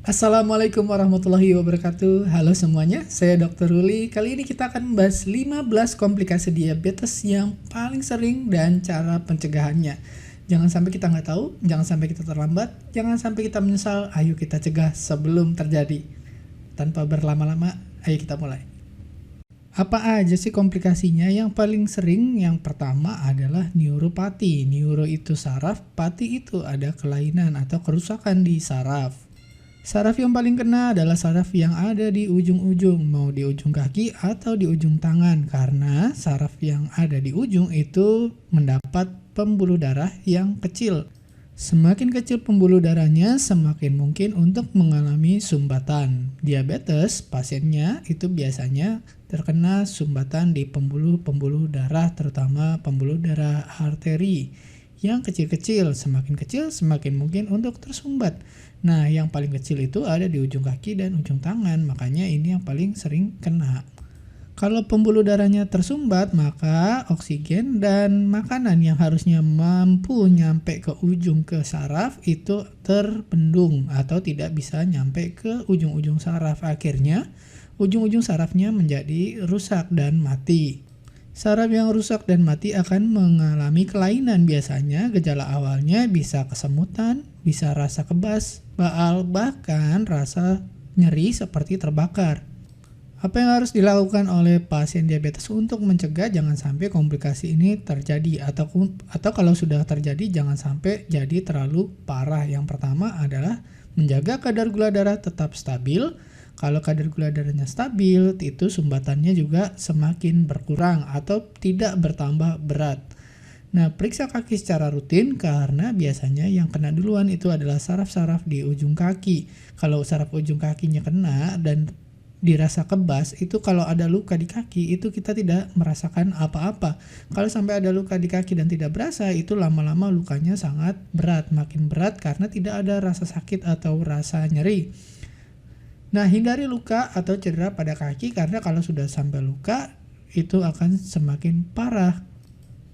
Assalamualaikum warahmatullahi wabarakatuh. Halo semuanya, saya Dr. Ruli. Kali ini kita akan membahas 15 komplikasi diabetes yang paling sering dan cara pencegahannya. Jangan sampai kita nggak tahu, jangan sampai kita terlambat, jangan sampai kita menyesal. Ayo kita cegah sebelum terjadi. Tanpa berlama-lama, ayo kita mulai. Apa aja sih komplikasinya? Yang paling sering yang pertama adalah neuropati. Neuro itu saraf, pati itu ada kelainan atau kerusakan di saraf. Saraf yang paling kena adalah saraf yang ada di ujung-ujung, mau di ujung kaki atau di ujung tangan, karena saraf yang ada di ujung itu mendapat pembuluh darah yang kecil. Semakin kecil pembuluh darahnya, semakin mungkin untuk mengalami sumbatan. Diabetes, pasiennya itu biasanya terkena sumbatan di pembuluh-pembuluh darah, terutama pembuluh darah arteri. Yang kecil-kecil, semakin mungkin untuk tersumbat. Nah, yang paling kecil itu ada di ujung kaki dan ujung tangan, makanya ini yang paling sering kena. Kalau pembuluh darahnya tersumbat, maka oksigen dan makanan yang harusnya mampu nyampe ke ujung ke saraf itu terbendung atau tidak bisa nyampe ke ujung-ujung saraf. Akhirnya, ujung-ujung sarafnya menjadi rusak dan mati. Saraf yang rusak dan mati akan mengalami kelainan. Biasanya gejala awalnya bisa kesemutan, bisa rasa kebas, baal, bahkan rasa nyeri seperti terbakar. Apa yang harus dilakukan oleh pasien diabetes untuk mencegah jangan sampai komplikasi ini terjadi, atau kalau sudah terjadi jangan sampai jadi terlalu parah. Yang pertama adalah menjaga kadar gula darah tetap stabil. Kalau kadar gula darahnya stabil, itu sumbatannya juga semakin berkurang atau tidak bertambah berat. Nah, periksa kaki secara rutin karena biasanya yang kena duluan itu adalah saraf-saraf di ujung kaki. Kalau saraf ujung kakinya kena dan dirasa kebas, itu kalau ada luka di kaki, itu kita tidak merasakan apa-apa. Kalau sampai ada luka di kaki dan tidak berasa, itu lama-lama lukanya sangat berat, makin berat karena tidak ada rasa sakit atau rasa nyeri. Nah, hindari luka atau cedera pada kaki karena kalau sudah sampai luka itu akan semakin parah.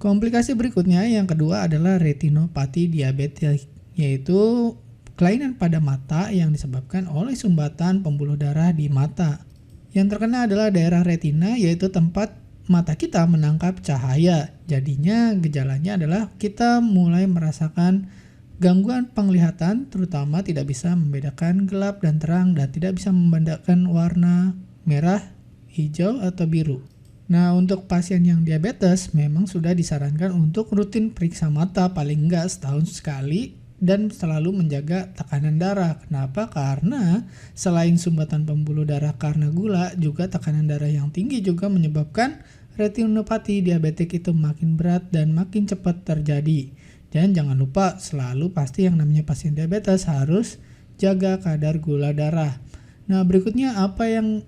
Komplikasi berikutnya yang kedua adalah retinopati diabetes, yaitu kelainan pada mata yang disebabkan oleh sumbatan pembuluh darah di mata. Yang terkena adalah daerah retina, yaitu tempat mata kita menangkap cahaya. Jadinya gejalanya adalah kita mulai merasakan gangguan penglihatan, terutama tidak bisa membedakan gelap dan terang dan tidak bisa membedakan warna merah, hijau, atau biru. Nah, untuk pasien yang diabetes memang sudah disarankan untuk rutin periksa mata paling enggak setahun sekali dan selalu menjaga tekanan darah. Kenapa? Karena selain sumbatan pembuluh darah karena gula, juga tekanan darah yang tinggi juga menyebabkan retinopati diabetik itu makin berat dan makin cepat terjadi. Dan jangan lupa selalu pasti yang namanya pasien diabetes harus jaga kadar gula darah. Nah, berikutnya apa yang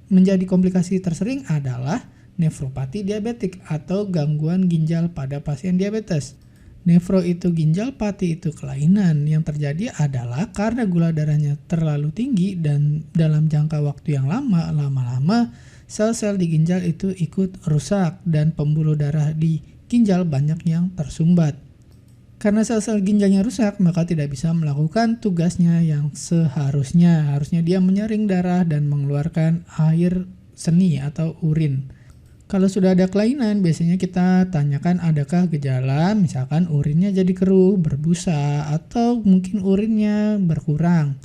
menjadi komplikasi tersering adalah nefropati diabetik atau gangguan ginjal pada pasien diabetes. Nefro itu ginjal, pati itu kelainan. Yang terjadi adalah karena gula darahnya terlalu tinggi dan dalam jangka waktu yang lama-lama sel-sel di ginjal itu ikut rusak dan pembuluh darah di ginjal banyak yang tersumbat. Karena sel-sel ginjalnya rusak, maka tidak bisa melakukan tugasnya yang seharusnya. Harusnya dia menyaring darah dan mengeluarkan air seni atau urin. Kalau sudah ada kelainan, biasanya kita tanyakan adakah gejala, misalkan urinnya jadi keruh, berbusa, atau mungkin urinnya berkurang.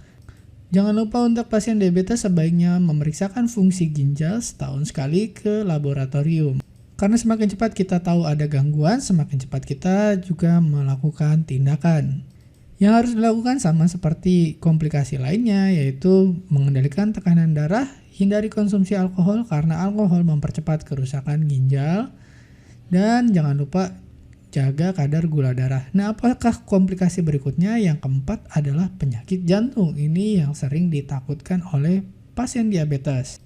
Jangan lupa untuk pasien diabetes sebaiknya memeriksakan fungsi ginjal setahun sekali ke laboratorium. Karena semakin cepat kita tahu ada gangguan, semakin cepat kita juga melakukan tindakan. Yang harus dilakukan sama seperti komplikasi lainnya, yaitu mengendalikan tekanan darah, hindari konsumsi alkohol karena alkohol mempercepat kerusakan ginjal, dan jangan lupa jaga kadar gula darah. Nah, apakah komplikasi berikutnya? Yang keempat adalah penyakit jantung. Ini yang sering ditakutkan oleh pasien diabetes.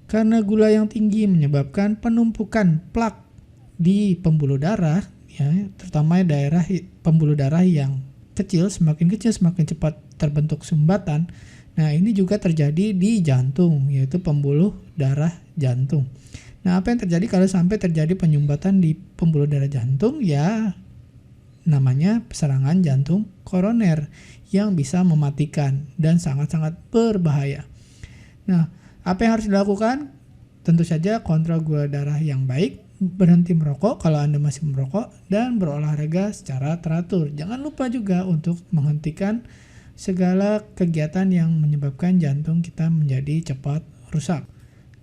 Karena gula yang tinggi menyebabkan penumpukan plak di pembuluh darah, ya, terutama daerah pembuluh darah yang kecil, semakin cepat terbentuk sumbatan. Nah, ini juga terjadi di jantung, yaitu pembuluh darah jantung. Nah, apa yang terjadi kalau sampai terjadi penyumbatan di pembuluh darah jantung? Ya, namanya serangan jantung koroner yang bisa mematikan dan sangat-sangat berbahaya. Nah, apa yang harus dilakukan? Tentu saja kontrol gula darah yang baik, berhenti merokok kalau Anda masih merokok, dan berolahraga secara teratur. Jangan lupa juga untuk menghentikan segala kegiatan yang menyebabkan jantung kita menjadi cepat rusak.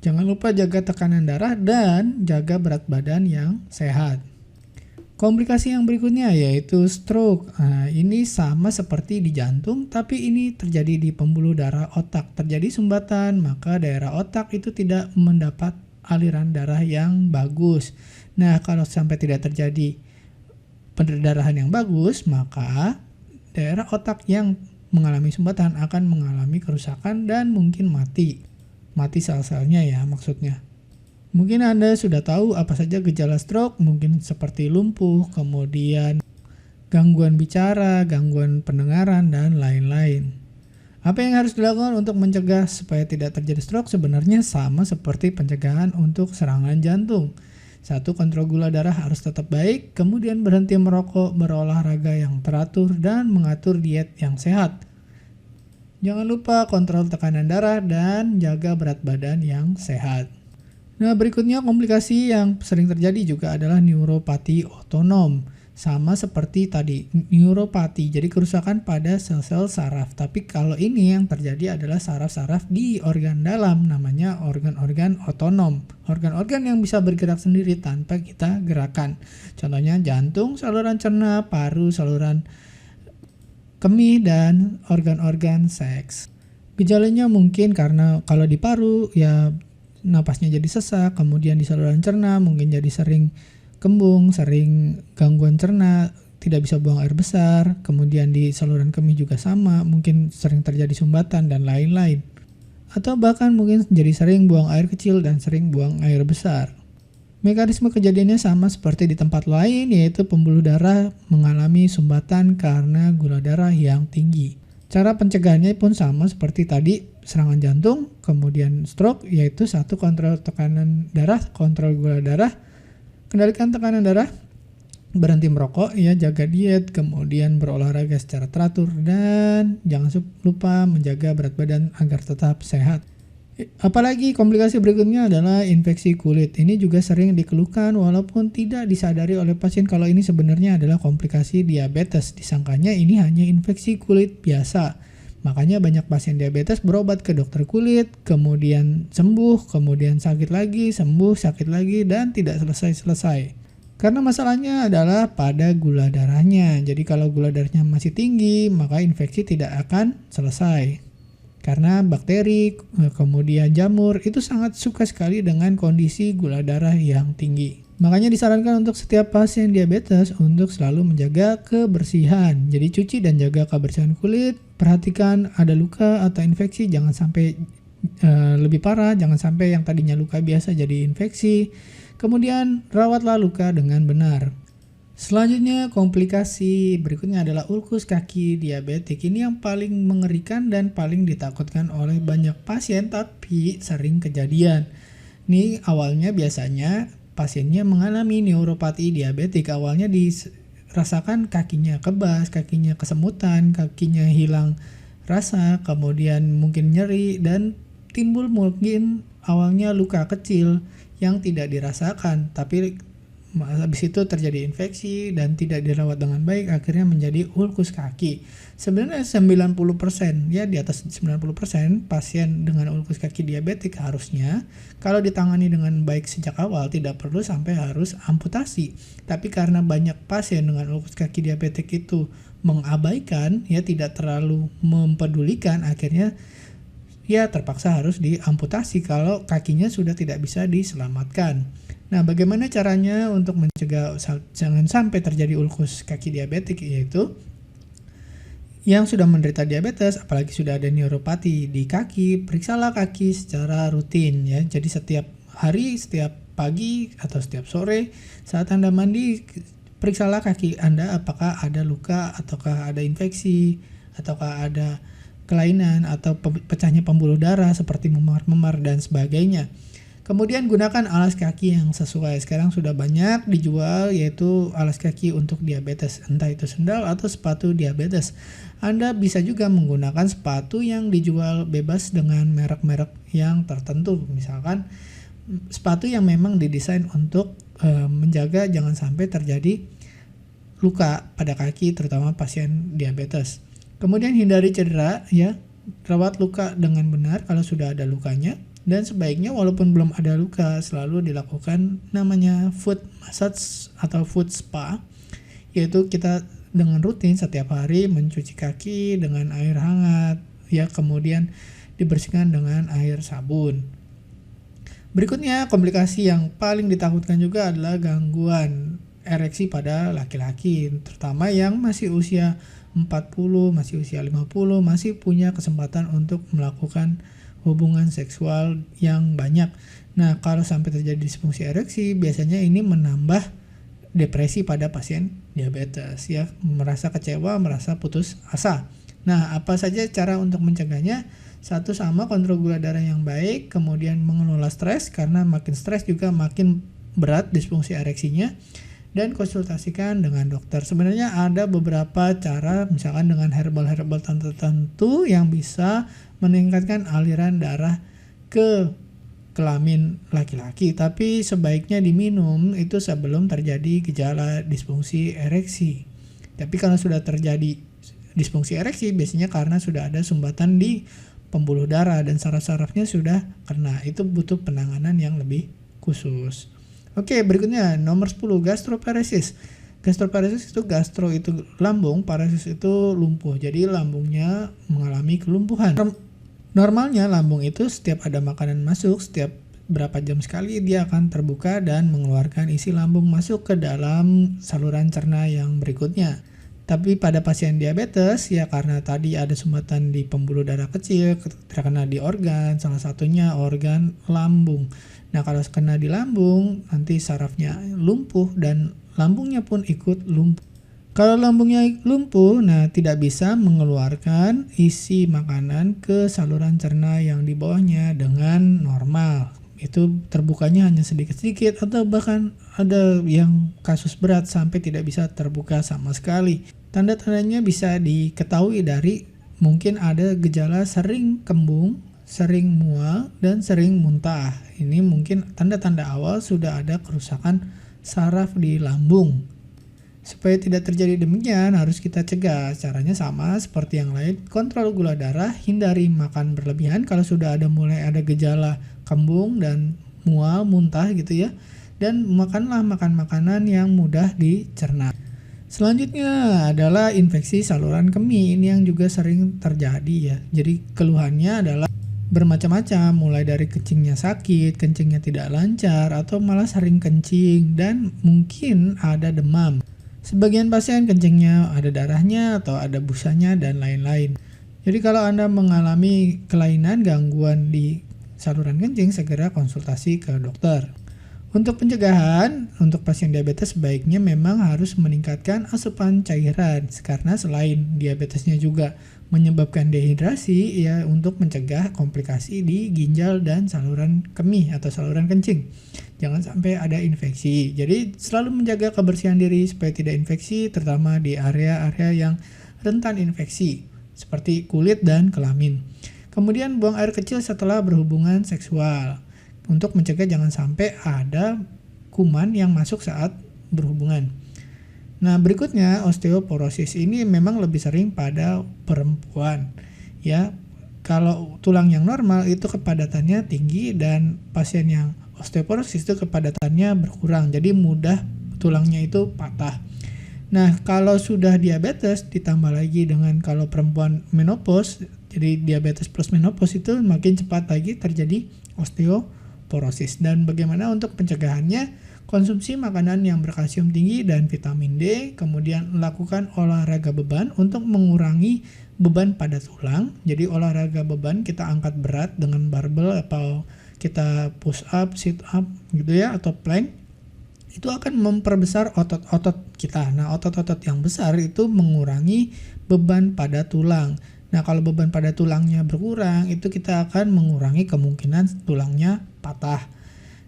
Jangan lupa jaga tekanan darah dan jaga berat badan yang sehat. Komplikasi yang berikutnya yaitu stroke. Nah, ini sama seperti di jantung, tapi ini terjadi di pembuluh darah otak. Terjadi sumbatan, maka daerah otak itu tidak mendapat aliran darah yang bagus. Nah, kalau sampai tidak terjadi pendarahan yang bagus, maka daerah otak yang mengalami sumbatan akan mengalami kerusakan dan mungkin mati. Mati sel-selnya ya maksudnya. Mungkin Anda sudah tahu apa saja gejala stroke, mungkin seperti lumpuh, kemudian gangguan bicara, gangguan pendengaran, dan lain-lain. Apa yang harus dilakukan untuk mencegah supaya tidak terjadi stroke? Sebenarnya sama seperti pencegahan untuk serangan jantung. 1. Kontrol gula darah harus tetap baik, kemudian berhenti merokok, berolahraga yang teratur, dan mengatur diet yang sehat. Jangan lupa kontrol tekanan darah dan jaga berat badan yang sehat. Nah, berikutnya komplikasi yang sering terjadi juga adalah neuropati otonom. Sama seperti tadi, neuropati, jadi kerusakan pada sel-sel saraf. Tapi kalau ini yang terjadi adalah saraf-saraf di organ dalam, namanya organ-organ otonom. Organ-organ yang bisa bergerak sendiri tanpa kita gerakan. Contohnya jantung, saluran cerna, paru, saluran kemih, dan organ-organ seks. Gejalanya mungkin karena kalau di paru ya napasnya jadi sesak, kemudian di saluran cerna mungkin jadi sering kembung, sering gangguan cerna, tidak bisa buang air besar, kemudian di saluran kemih juga sama, mungkin sering terjadi sumbatan dan lain-lain. Atau bahkan mungkin jadi sering buang air kecil dan sering buang air besar. Mekanisme kejadiannya sama seperti di tempat lain, yaitu pembuluh darah mengalami sumbatan karena gula darah yang tinggi. Cara pencegahannya pun sama seperti tadi, serangan jantung, kemudian stroke, yaitu 1. Kontrol tekanan darah, kontrol gula darah, kendalikan tekanan darah, berhenti merokok, ya, jaga diet, kemudian berolahraga secara teratur, dan jangan lupa menjaga berat badan agar tetap sehat. Apalagi komplikasi berikutnya adalah infeksi kulit. Ini juga sering dikeluhkan walaupun tidak disadari oleh pasien kalau ini sebenarnya adalah komplikasi diabetes. Disangkanya ini hanya infeksi kulit biasa. Makanya banyak pasien diabetes berobat ke dokter kulit, kemudian sembuh, kemudian sakit lagi, sembuh, sakit lagi, dan tidak selesai-selesai. Karena masalahnya adalah pada gula darahnya. Jadi kalau gula darahnya masih tinggi, maka infeksi tidak akan selesai. Karena bakteri, kemudian jamur, itu sangat suka sekali dengan kondisi gula darah yang tinggi. Makanya disarankan untuk setiap pasien diabetes untuk selalu menjaga kebersihan. Jadi cuci dan jaga kebersihan kulit, perhatikan ada luka atau infeksi, jangan sampai lebih parah, jangan sampai yang tadinya luka biasa jadi infeksi. Kemudian rawatlah luka dengan benar. Selanjutnya, komplikasi berikutnya adalah ulkus kaki diabetik. Ini yang paling mengerikan dan paling ditakutkan oleh banyak pasien, tapi sering kejadian. Ini awalnya biasanya pasiennya mengalami neuropati diabetik. Awalnya dirasakan kakinya kebas, kakinya kesemutan, kakinya hilang rasa, kemudian mungkin nyeri, dan timbul mungkin awalnya luka kecil yang tidak dirasakan, tapi habis itu terjadi infeksi dan tidak dirawat dengan baik, akhirnya menjadi ulkus kaki. Sebenarnya 90%, ya di atas 90% pasien dengan ulkus kaki diabetik harusnya kalau ditangani dengan baik sejak awal tidak perlu sampai harus amputasi. Tapi karena banyak pasien dengan ulkus kaki diabetik itu mengabaikan, ya tidak terlalu mempedulikan, akhirnya ya terpaksa harus diamputasi kalau kakinya sudah tidak bisa diselamatkan. Nah, bagaimana caranya untuk mencegah jangan sampai terjadi ulkus kaki diabetik, yaitu yang sudah menderita diabetes, apalagi sudah ada neuropati di kaki, periksalah kaki secara rutin ya. Jadi setiap hari, setiap pagi atau setiap sore saat Anda mandi, periksalah kaki Anda apakah ada luka ataukah ada infeksi ataukah ada kelainan atau pecahnya pembuluh darah seperti memar-memar dan sebagainya. Kemudian gunakan alas kaki yang sesuai. Sekarang sudah banyak dijual yaitu alas kaki untuk diabetes, entah itu sendal atau sepatu diabetes. Anda bisa juga menggunakan sepatu yang dijual bebas dengan merek-merek yang tertentu. Misalkan sepatu yang memang didesain untuk menjaga jangan sampai terjadi luka pada kaki terutama pasien diabetes. Kemudian hindari cedera ya. Rawat luka dengan benar kalau sudah ada lukanya. Dan sebaiknya walaupun belum ada luka selalu dilakukan namanya foot massage atau foot spa, yaitu kita dengan rutin setiap hari mencuci kaki dengan air hangat ya, kemudian dibersihkan dengan air sabun. Berikutnya komplikasi yang paling ditakutkan juga adalah gangguan ereksi pada laki-laki, terutama yang masih usia 40, masih usia 50, masih punya kesempatan untuk melakukan hubungan seksual yang banyak. Nah, kalau sampai terjadi disfungsi ereksi, biasanya ini menambah depresi pada pasien diabetes ya, merasa kecewa, merasa putus asa. Nah, apa saja cara untuk mencegahnya? Satu, sama kontrol gula darah yang baik, kemudian mengelola stres karena makin stres juga makin berat disfungsi ereksinya, dan konsultasikan dengan dokter. Sebenarnya ada beberapa cara, misalkan dengan herbal-herbal tertentu yang bisa meningkatkan aliran darah ke kelamin laki-laki, tapi sebaiknya diminum itu sebelum terjadi gejala disfungsi ereksi. Tapi kalau sudah terjadi disfungsi ereksi, biasanya karena sudah ada sumbatan di pembuluh darah dan saraf-sarafnya sudah kena, itu butuh penanganan yang lebih khusus. Oke, berikutnya nomor 10, gastroparesis. Gastroparesis itu gastro itu lambung, paresis itu lumpuh. Jadi lambungnya mengalami kelumpuhan. Normalnya lambung itu setiap ada makanan masuk, setiap berapa jam sekali dia akan terbuka dan mengeluarkan isi lambung masuk ke dalam saluran cerna yang berikutnya. Tapi pada pasien diabetes ya karena tadi ada sumbatan di pembuluh darah kecil, terkena di organ, salah satunya organ lambung. Nah, kalau kena di lambung nanti sarafnya lumpuh dan lambungnya pun ikut lumpuh. Kalau lambungnya lumpuh, nah tidak bisa mengeluarkan isi makanan ke saluran cerna yang di bawahnya dengan normal. Itu terbukanya hanya sedikit-sedikit atau bahkan ada yang kasus berat sampai tidak bisa terbuka sama sekali. Tanda-tandanya bisa diketahui dari mungkin ada gejala sering kembung, sering mual, dan sering muntah. Ini mungkin tanda-tanda awal sudah ada kerusakan saraf di lambung. Supaya tidak terjadi demikian, harus kita cegah. Caranya sama seperti yang lain, kontrol gula darah, hindari makan berlebihan kalau sudah mulai ada gejala kembung dan mual, muntah gitu ya. Dan makanlah makanan yang mudah dicerna. Selanjutnya adalah infeksi saluran kemih, ini yang juga sering terjadi ya. Jadi keluhannya adalah bermacam-macam, mulai dari kencingnya sakit, kencingnya tidak lancar, atau malah sering kencing, dan mungkin ada demam. Sebagian pasien kencingnya ada darahnya atau ada busanya dan lain-lain. Jadi kalau Anda mengalami kelainan gangguan di saluran kencing, segera konsultasi ke dokter. Untuk pencegahan, untuk pasien diabetes sebaiknya memang harus meningkatkan asupan cairan karena selain diabetesnya juga menyebabkan dehidrasi ya, untuk mencegah komplikasi di ginjal dan saluran kemih atau saluran kencing. Jangan sampai ada infeksi. Jadi selalu menjaga kebersihan diri supaya tidak infeksi, terutama di area-area yang rentan infeksi seperti kulit dan kelamin. Kemudian buang air kecil setelah berhubungan seksual untuk mencegah jangan sampai ada kuman yang masuk saat berhubungan. Nah, berikutnya osteoporosis ini memang lebih sering pada perempuan ya. Kalau tulang yang normal itu kepadatannya tinggi dan pasien yang osteoporosis itu kepadatannya berkurang, jadi mudah tulangnya itu patah. Nah, kalau sudah diabetes ditambah lagi dengan kalau perempuan menopause, jadi diabetes plus menopause itu makin cepat lagi terjadi osteoporosis. Dan bagaimana untuk pencegahannya? Konsumsi makanan yang berkalsium tinggi dan vitamin D, kemudian lakukan olahraga beban untuk mengurangi beban pada tulang. Jadi olahraga beban kita angkat berat dengan barbel atau kita push up, sit up gitu ya, atau plank. Itu akan memperbesar otot-otot kita. Nah, otot-otot yang besar itu mengurangi beban pada tulang. Nah, kalau beban pada tulangnya berkurang, itu kita akan mengurangi kemungkinan tulangnya patah.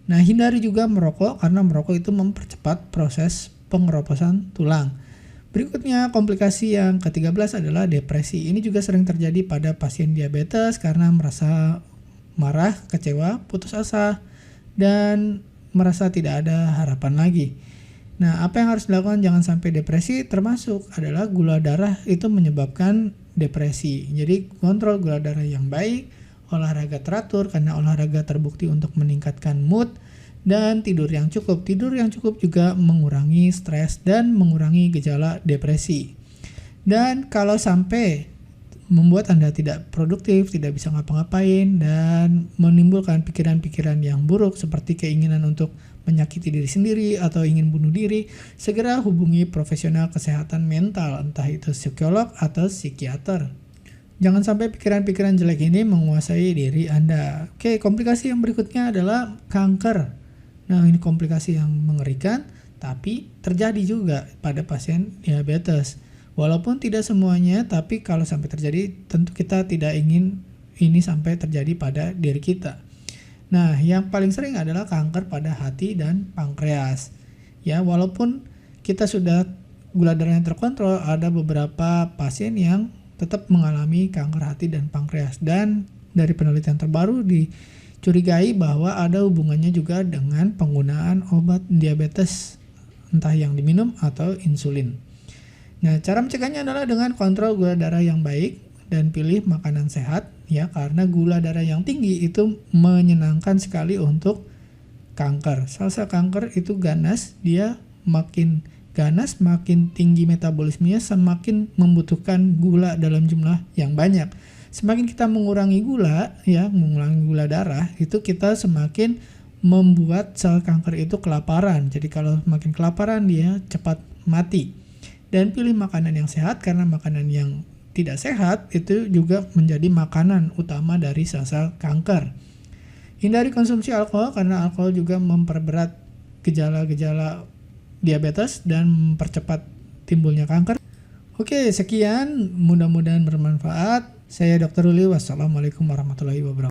Nah, hindari juga merokok karena merokok itu mempercepat proses pengeroposan tulang. Berikutnya, komplikasi yang ke-13 adalah depresi. Ini juga sering terjadi pada pasien diabetes karena merasa marah, kecewa, putus asa, dan merasa tidak ada harapan lagi. Nah, apa yang harus dilakukan jangan sampai depresi, termasuk adalah gula darah itu menyebabkan depresi. Jadi, kontrol gula darah yang baik, olahraga teratur karena olahraga terbukti untuk meningkatkan mood, dan tidur yang cukup. Tidur yang cukup juga mengurangi stres dan mengurangi gejala depresi. Dan kalau sampai membuat Anda tidak produktif, tidak bisa ngapa-ngapain, dan menimbulkan pikiran-pikiran yang buruk seperti keinginan untuk menyakiti diri sendiri atau ingin bunuh diri, segera hubungi profesional kesehatan mental, entah itu psikolog atau psikiater. Jangan sampai pikiran-pikiran jelek ini menguasai diri Anda. Oke, komplikasi yang berikutnya adalah kanker. Nah, ini komplikasi yang mengerikan, tapi terjadi juga pada pasien diabetes. Walaupun tidak semuanya, tapi kalau sampai terjadi, tentu kita tidak ingin ini sampai terjadi pada diri kita. Nah, yang paling sering adalah kanker pada hati dan pankreas. Ya, walaupun kita sudah gula darahnya terkontrol, ada beberapa pasien yang tetap mengalami kanker hati dan pankreas. Dan dari penelitian terbaru dicurigai bahwa ada hubungannya juga dengan penggunaan obat diabetes, entah yang diminum atau insulin. Nah, cara mencegahnya adalah dengan kontrol gula darah yang baik dan pilih makanan sehat, ya, karena gula darah yang tinggi itu menyenangkan sekali untuk kanker. Sel-sel kanker itu ganas, dia makin ganas, makin tinggi metabolismenya, semakin membutuhkan gula dalam jumlah yang banyak. Semakin kita mengurangi gula, ya, mengurangi gula darah, itu kita semakin membuat sel kanker itu kelaparan. Jadi kalau semakin kelaparan, dia cepat mati. Dan pilih makanan yang sehat, karena makanan yang tidak sehat itu juga menjadi makanan utama dari sel-sel kanker. Hindari konsumsi alkohol, karena alkohol juga memperberat gejala-gejala diabetes dan mempercepat timbulnya kanker. Oke, sekian, mudah-mudahan bermanfaat. Saya Dr. Ruli, wassalamualaikum warahmatullahi wabarakatuh.